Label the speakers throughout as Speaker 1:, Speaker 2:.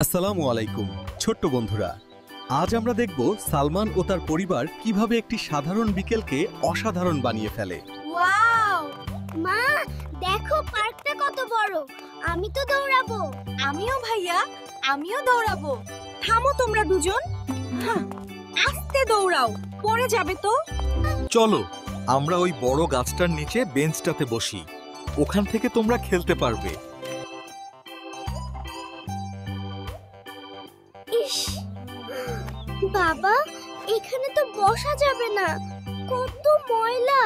Speaker 1: আসসালামু আলাইকুম ছোট্ট বন্ধুরা, আজ আমরা দেখব সালমান ও তার পরিবার কিভাবে একটি সাধারণ বিকেলকে অসাধারণ বানিয়ে ফেলে।
Speaker 2: ওয়াও! মা, দেখো পার্কটা কত বড়। আমি তো দৌড়াবো।
Speaker 3: আমিও ভাইয়া, আমিও দৌড়াবো। থামো তোমরা দুজন। আস্তে দৌড়াও, পড়ে যাবে তো।
Speaker 1: চলো আমরা ওই বড় গাছটার নিচে বেঞ্চটাতে বসি, ওখান থেকে তোমরা খেলতে পারবে।
Speaker 2: ইস, বাবা, এখানে তো বসা যাবে না, কত ময়লা।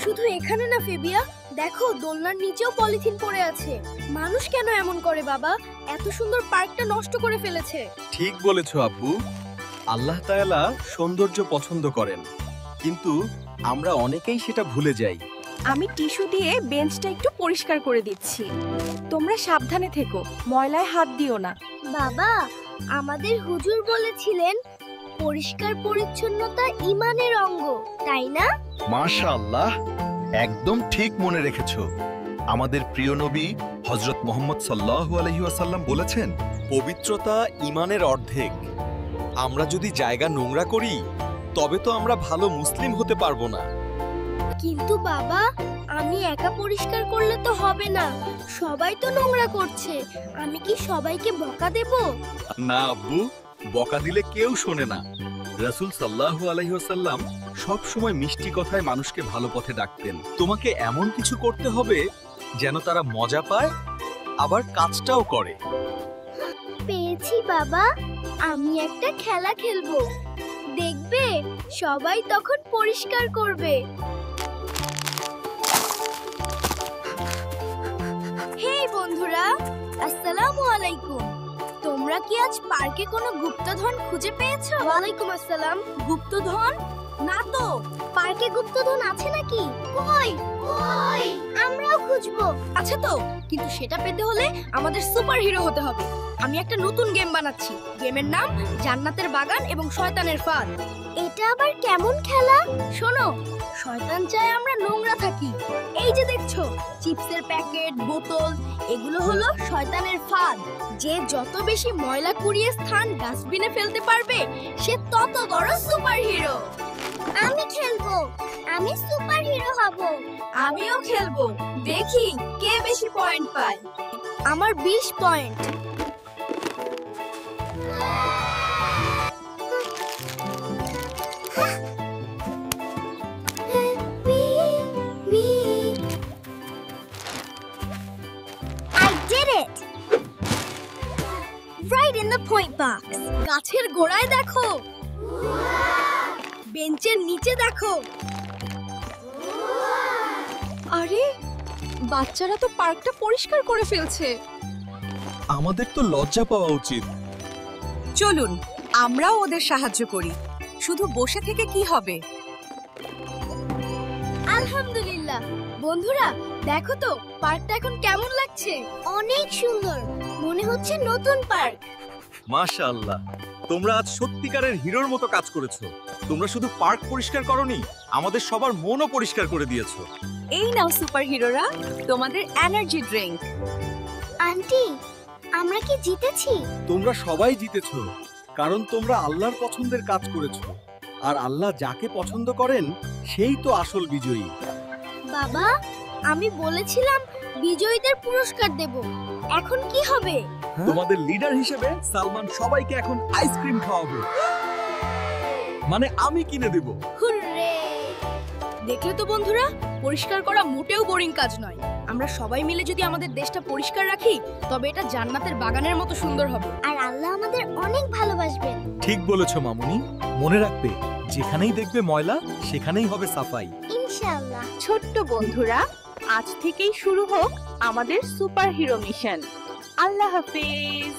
Speaker 2: শুধু এখানে না ফেবিয়া, দেখো দোলনার নিচেও পলিথিন পড়ে আছে। মানুষ কেন এমন করে বাবা? এত সুন্দর পার্কটা নষ্ট করে ফেলেছে।
Speaker 1: ঠিক বলেছো আব্বু, আল্লাহ তাআলা সৌন্দর্য পছন্দ করেন, কিন্তু আমরা অনেকেই সেটা ভুলে যাই।
Speaker 3: আমি টিস্যু দিয়ে বেঞ্চটা একটু পরিষ্কার করে দিচ্ছি। তোমরা সাবধানে থেকো, ময়লায় হাত দিও না।
Speaker 2: বাবা, আমাদের হুজুর বলেছিলেন পরিষ্কার পরিচ্ছন্নতা ঈমানের অঙ্গ, তাই না?
Speaker 1: মাশাআল্লাহ, একদম ঠিক মনে রেখেছো। আমাদের প্রিয় নবী হযরত মুহাম্মদ সাল্লাল্লাহু আলাইহি ওয়াসাল্লাম বলেছেন, পবিত্রতা ঈমানের অর্ধেক। আমরা যদি জায়গা নোংরা করি, তবে তো আমরা ভালো মুসলিম হতে পারবো না।
Speaker 2: কিন্তু বাবা, আমি একা পরিষ্কার করলে তো হবে না, সবাই তো নোংরা করছে। আমি কি সবাইকে বকা দেব?
Speaker 1: না আব্বু, বকা দিলে কেউ শোনে না। রাসূল সাল্লাল্লাহু আলাইহি ওয়াসাল্লাম সব সময় মিষ্টি কথায় মানুষকে ভালো পথে ডাকতেন। তোমাকে এমন কিছু করতে হবে যেন তারা মজা পায়, আবার কাজটাও করে।
Speaker 2: পেয়েছি বাবা, আমি একটা খেলা খেলবো, দেখবে সবাই তখন পরিষ্কার করবে। হে বন্ধুরা, আসসালামু আলাইকুম। তোমরা কি আজ পার্কে কোনো গুপ্তধন খুঁজে পেয়েছো? ওয়ালাইকুম আসসালাম। গুপ্তধন? না তো, পার্কে গুপ্তধন আছে নাকি? কই কই, আমরাও খুঁজবো। আছে তো, কিন্তু সেটা পেতে হলে আমাদের সুপার হিরো হতে হবে। আমি একটা নতুন গেম বানাচ্ছি, গেমের নাম জান্নাতের বাগান এবং শয়তানের ফাঁদ। এটা আবার কেমন খেলা? শোনো, শয়তান চায় আমরা নোংরা থাকি। এই যে দেখছো, চিপসের প্যাকেট, বোতল, এগুলো হলো শয়তানের ফাঁদ। যে যত বেশি ময়লা কুড়িয়ে স্থান ডাস্টবিনে ফেলতে পারবে, সে তত বড় সুপার হিরো। আমি খেলবো, আমি সুপার হিরো হব।
Speaker 3: আমিও খেলবো, দেখি কে বেশি পয়েন্ট পায়।
Speaker 2: আমার 20 point. I did it! Right in the point box. গাছের গোড়ায় দেখো, বেঞ্চের নিচে দেখো।
Speaker 3: আরে, বাচ্চারা তো পার্কটা পরিষ্কার করে ফেলছে।
Speaker 1: আমাদের তো লজ্জা পাওয়া উচিত।
Speaker 3: চলুন আমরাও ওদের সাহায্য করি। শুধু বসে থেকে কি হবে?
Speaker 2: আলহামদুলিল্লাহ। বন্ধুরা, দেখো তো পার্কটা এখন কেমন লাগছে? অনেক সুন্দর, মনে হচ্ছে নতুন পার্ক।
Speaker 1: মাশাআল্লাহ, তোমরা আজ সত্যিকারের হিরোর মতো কাজ করেছো। তোমরা শুধু পার্ক পরিষ্কার করোনি, আমাদের সবার মনও পরিষ্কার করে দিয়েছো।
Speaker 3: এই নাও সুপার হিরোরা, তোমাদের এনার্জি ড্রিঙ্ক।
Speaker 2: আন্টি, আমরা কি জিতেছি?
Speaker 1: তোমরা সবাই জিতেছো, কারণ তোমরা আল্লাহর পছন্দের কাজ করেছো। আর আল্লাহ যাকে পছন্দ করেন, সেই তো আসল বিজয়ী।
Speaker 2: বাবা, আমি বলেছিলাম বিজয়ীদের পুরস্কার দেব, এখন কি হবে?
Speaker 1: তোমাদের লিডার হিসেবে সালমান সবাইকে এখন আইসক্রিম খাওয়াবে, মানে আমি কিনে দেব।
Speaker 2: হুররে!
Speaker 3: দেখলে তো বন্ধুরা, পরিষ্কার করা মোটেও বোরিং কাজ নয়। আমরা সবাই মিলে যদি আমাদের দেশটা পরিষ্কার রাখি, তবে এটা জান্নাতের বাগানের মতো সুন্দর হবে।
Speaker 2: আর আল্লাহ আমাদের অনেক ভালোবাসবেন।
Speaker 1: ঠিক বলেছো মামুনি, মনে রাখবে, যেখানেই দেখবে ময়লা, সেখানেই হবে সাফাই।
Speaker 2: ইনশাআল্লাহ।
Speaker 3: ছোট্ট বন্ধুরা, আজ থেকেই শুরু হোক আমাদের সুপার হিরো মিশন। আল্লাহ হাফেজ।